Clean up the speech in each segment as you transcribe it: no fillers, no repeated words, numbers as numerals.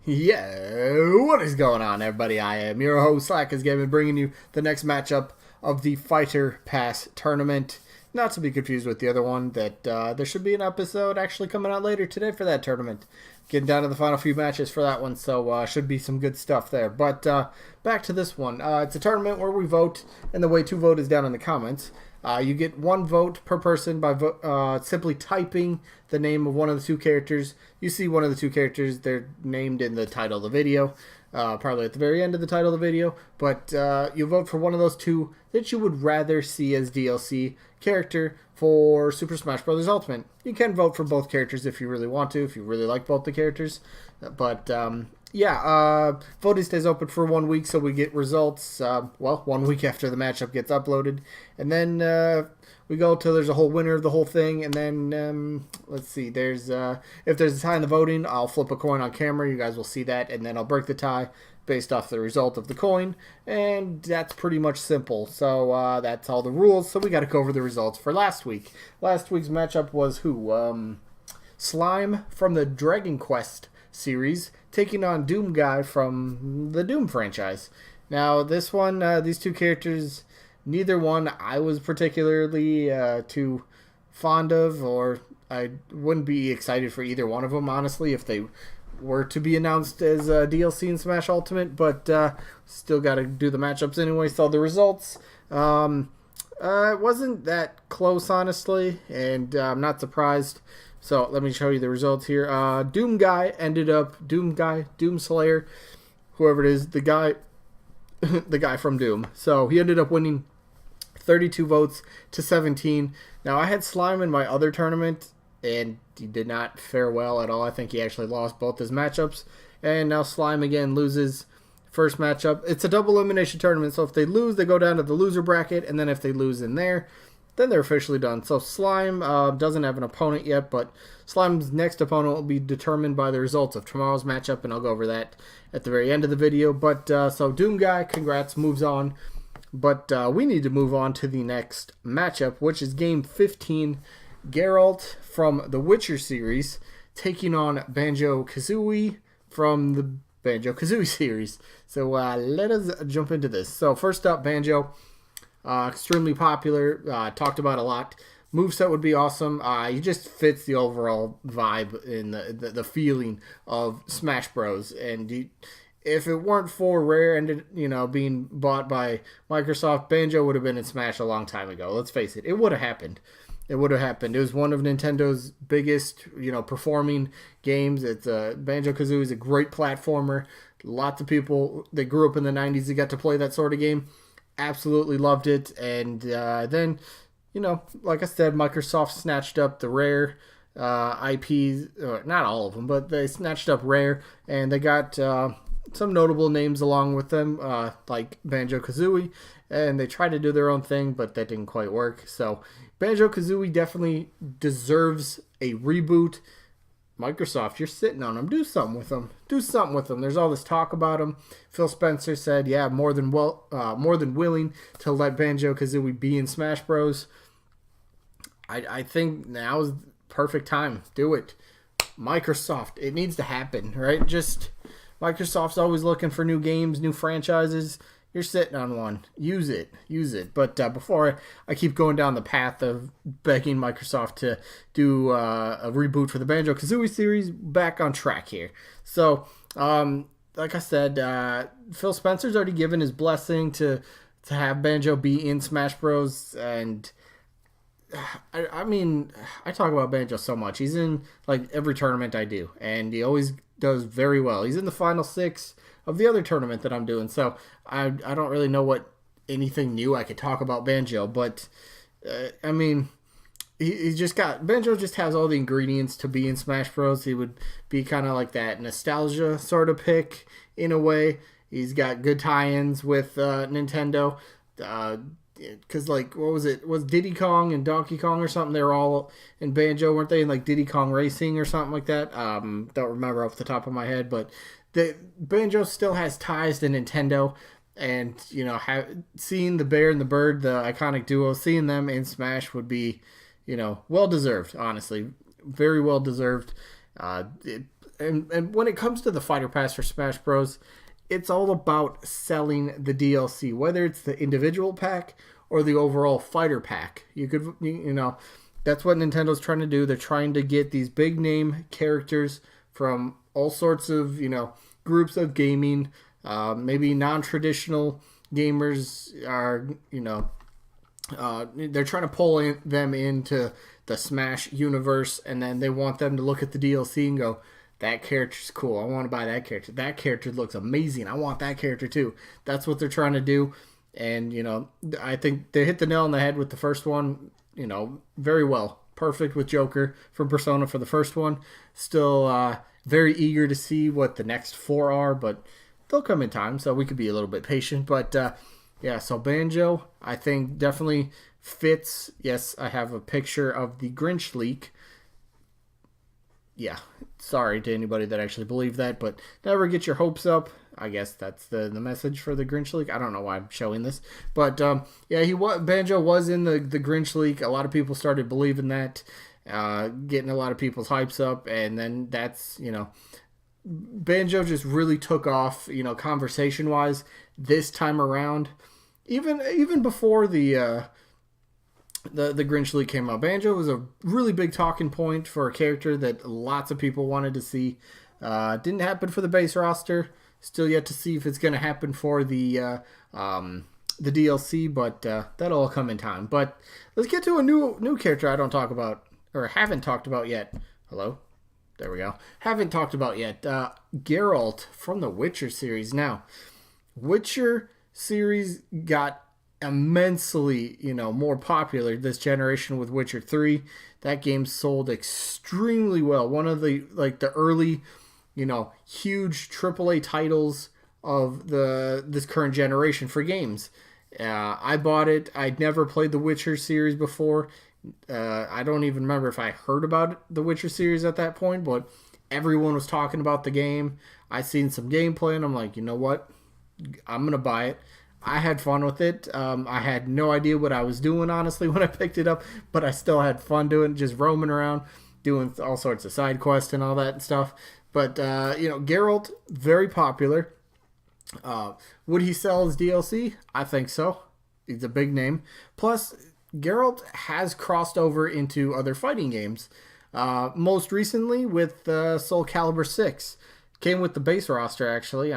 Yeah, what is going on, everybody? I am your host, Slackerz Game, bringing you the next matchup of the Fighter Pass tournament. Not to be confused with the other one, that there should be an episode actually coming out later today for that tournament. Getting down to the final few matches for that one, so should be some good stuff there. But back to this one. It's a tournament where we vote, and the way to vote is down in the comments. You get one vote per person by simply typing the name of one of the two characters. You see one of the two characters, they're named in the title of the video, probably at the very end of the title of the video, but you vote for one of those two that you would rather see as DLC character for Super Smash Bros. Ultimate. You can vote for both characters if you really want to, if you really like both the characters, but voting stays open for 1 week, so we get results, 1 week after the matchup gets uploaded, and then we go till there's a whole winner of the whole thing, and then, let's see, there's, if there's a tie in the voting, I'll flip a coin on camera, you guys will see that, and then I'll break the tie based off the result of the coin, and that's pretty much simple. So that's all the rules, so we got to go over the results for last week. Last week's matchup was who? Slime from the Dragon Quest series taking on Doom Guy from the Doom franchise. Now this one, these two characters, neither one I was particularly too fond of, or I wouldn't be excited for either one of them, honestly, if they were to be announced as DLC in Smash Ultimate, but still got to do the matchups anyway. So the results, it wasn't that close, honestly, and I'm not surprised. So let me show you the results here. Doom Guy ended up, Doom Slayer, whoever it is, the guy from Doom. So he ended up winning 32 votes to 17. Now I had Slime in my other tournament, and he did not fare well at all. I think he actually lost both his matchups. And now Slime again loses first matchup. It's a double elimination tournament, so if they lose, they go down to the loser bracket, and then if they lose in there, then they're officially done. So Slime doesn't have an opponent yet, but Slime's next opponent will be determined by the results of tomorrow's matchup, and I'll go over that at the very end of the video. But so Doom Guy, congrats, moves on. But we need to move on to the next matchup, which is Game 15. Geralt from the Witcher series taking on Banjo-Kazooie from the Banjo-Kazooie series. So let us jump into this. So first up, Banjo, extremely popular, talked about a lot. Moveset would be awesome. He just fits the overall vibe and the feeling of Smash Bros. And if it weren't for Rare and being bought by Microsoft, Banjo would have been in Smash a long time ago. Let's face it, it would have happened. It would have happened. It was one of Nintendo's biggest, performing games. It's Banjo-Kazooie is a great platformer. Lots of people that grew up in the 90s that got to play that sort of game absolutely loved it. And then, like I said, Microsoft snatched up the Rare IPs, not all of them, but they snatched up Rare, and they got some notable names along with them, like Banjo-Kazooie, and they tried to do their own thing, but that didn't quite work. So Banjo-Kazooie definitely deserves a reboot. Microsoft, you're sitting on them. Do something with them. Do something with them. There's all this talk about them. Phil Spencer said, "Yeah, more than willing to let Banjo-Kazooie be in Smash Bros." I think now is the perfect time. Do it, Microsoft. It needs to happen, right? Just Microsoft's always looking for new games, new franchises. You're sitting on one. Use it. But before I keep going down the path of begging Microsoft to do a reboot for the Banjo-Kazooie series, back on track here. So, like I said, Phil Spencer's already given his blessing to have Banjo be in Smash Bros. And I mean, I talk about Banjo so much. He's in like every tournament I do, and he always does very well. He's in the final 6 of the other tournament that I'm doing, so I don't really know what anything new I could talk about Banjo, but I mean, he's just got, Banjo just has all the ingredients to be in Smash Bros. He would be kind of like that nostalgia sort of pick in a way. He's got good tie-ins with Nintendo, because like, what was it? Was Diddy Kong and Donkey Kong or something? They were all in Banjo, weren't they? In like Diddy Kong Racing or something like that. Don't remember off the top of my head, but Banjo still has ties to Nintendo, and seeing the Bear and the Bird, the iconic duo, seeing them in Smash would be, well deserved. Honestly, very well deserved. and when it comes to the Fighter Pass for Smash Bros., it's all about selling the DLC, whether it's the individual pack or the overall fighter pack. That's what Nintendo's trying to do. They're trying to get these big name characters from all sorts of, groups of gaming. Maybe non-traditional gamers are, they're trying to pull them into the Smash universe, and then they want them to look at the DLC and go, that character's cool. I want to buy that character. That character looks amazing. I want that character too. That's what they're trying to do. And, I think they hit the nail on the head with the first one, very well. Perfect with Joker from Persona for the first one. Still very eager to see what the next 4 are, but they'll come in time, so we could be a little bit patient. But, so Banjo, I think definitely fits. Yes, I have a picture of the Grinch leak. Yeah, sorry to anybody that actually believed that, but never get your hopes up. I guess that's the message for the Grinch leak. I don't know why I'm showing this, but Banjo was in the Grinch leak. A lot of people started believing that, getting a lot of people's hypes up, and then that's Banjo just really took off, conversation wise this time around. Even before the Grinch leak came out, Banjo was a really big talking point for a character that lots of people wanted to see. Didn't happen for the base roster. Still yet to see if it's going to happen for the DLC, but that'll all come in time. But let's get to a new character I don't talk about, or haven't talked about yet. Hello? There we go. Haven't talked about yet. Geralt from the Witcher series. Now, Witcher series got immensely, more popular this generation with Witcher 3. That game sold extremely well. One of the early, huge AAA titles of this current generation for games. I bought it. I'd never played the Witcher series before. I don't even remember if I heard about the Witcher series at that point, but everyone was talking about the game. I seen some gameplay and I'm like, you know what? I'm going to buy it. I had fun with it. I had no idea what I was doing, honestly, when I picked it up, but I still had fun doing it, just roaming around, doing all sorts of side quests and all that and stuff. But, Geralt, very popular. Would he sell his DLC? I think so. He's a big name. Plus, Geralt has crossed over into other fighting games. Most recently with Soul Calibur 6. Came with the base roster, actually.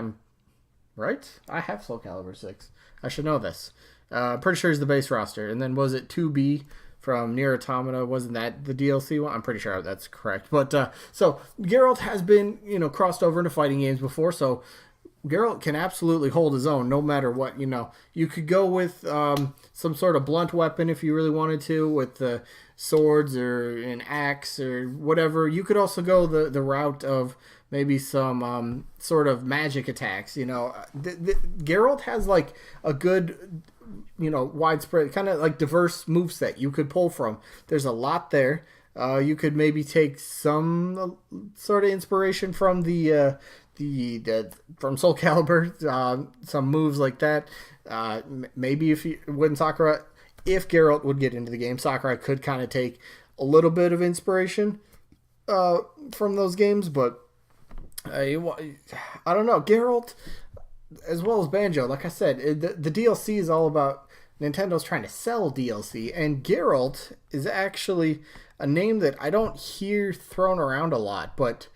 Right? I have Soul Calibur 6. I should know this. Pretty sure it's the base roster. And then was it 2B from Nier Automata? Wasn't that the DLC one? I'm pretty sure that's correct. But so Geralt has been, crossed over into fighting games before. So Geralt can absolutely hold his own no matter what. You could go with some sort of blunt weapon if you really wanted to, with the swords or an axe or whatever. You could also go the route of maybe some sort of magic attacks. Geralt has like a good, widespread, kind of like diverse moveset you could pull from. There's a lot there. You could maybe take some sort of inspiration from the from Soul Calibur, some moves like that. Maybe if Geralt would get into the game, Sakurai could kind of take a little bit of inspiration from those games, but I don't know. Geralt, as well as Banjo, like I said, the DLC is all about Nintendo's trying to sell DLC, and Geralt is actually a name that I don't hear thrown around a lot, but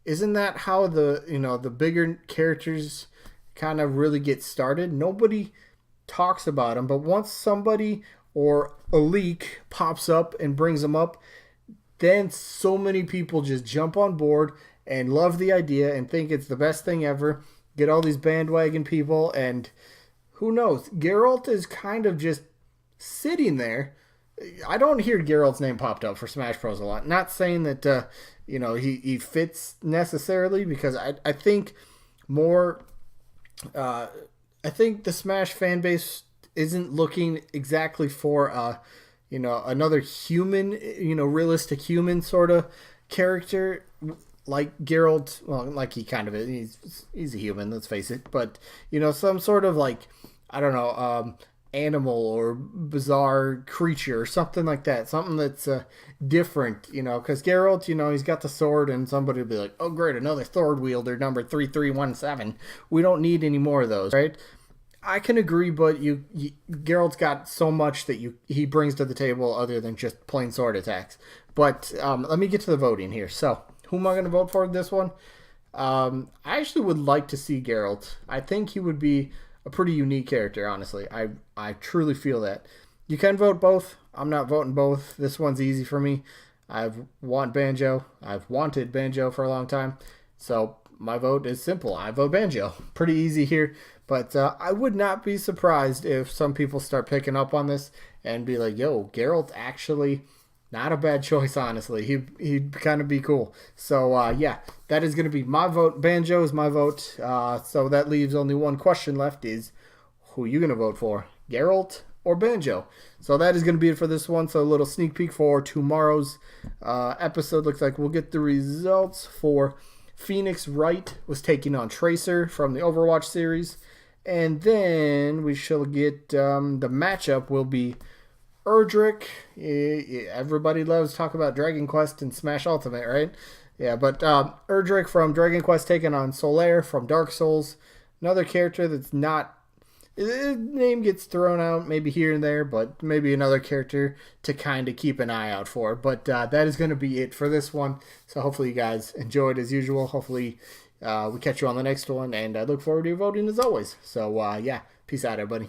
isn't that how the bigger characters kind of really get started? Nobody talks about them, but once somebody or a leak pops up and brings them up, then so many people just jump on board and love the idea and think it's the best thing ever. Get all these bandwagon people, and who knows? Geralt is kind of just sitting there. I don't hear Geralt's name popped up for Smash Bros. A lot. Not saying that he fits necessarily, because I think more. I think the Smash fan base isn't looking exactly for another human, realistic human sort of character like Geralt. Well, like he kind of is. He's a human, let's face it. But some sort of like, I don't know, animal or bizarre creature or something like that. Something that's different, because Geralt, he's got the sword, and somebody will be like, oh, great, another sword wielder, number 3317. We don't need any more of those, right? I can agree, but Geralt's got so much that he brings to the table other than just plain sword attacks. But let me get to the voting here. So, who am I going to vote for this one? I actually would like to see Geralt. I think he would be a pretty unique character, honestly. I truly feel that. You can vote both. I'm not voting both. This one's easy for me. I've wanted Banjo for a long time. So my vote is simple. I vote Banjo. Pretty easy here. But I would not be surprised if some people start picking up on this and be like, yo, Geralt actually not a bad choice, honestly. He'd kind of be cool. So, yeah, that is going to be my vote. Banjo is my vote. So that leaves only one question left is, who are you going to vote for? Geralt or Banjo? So that is going to be it for this one. So a little sneak peek for tomorrow's episode. Looks like we'll get the results for Phoenix Wright was taking on Tracer from the Overwatch series. And then we shall get the matchup will be Erdrick. Everybody loves talk about Dragon Quest and Smash Ultimate, right? Yeah, but Erdrick from Dragon Quest taking on Solaire from Dark Souls. Another character that's not... His name gets thrown out maybe here and there, but maybe another character to kind of keep an eye out for. But that is going to be it for this one. So hopefully you guys enjoyed as usual. Hopefully we catch you on the next one, and I look forward to your voting as always. So, yeah, peace out, everybody.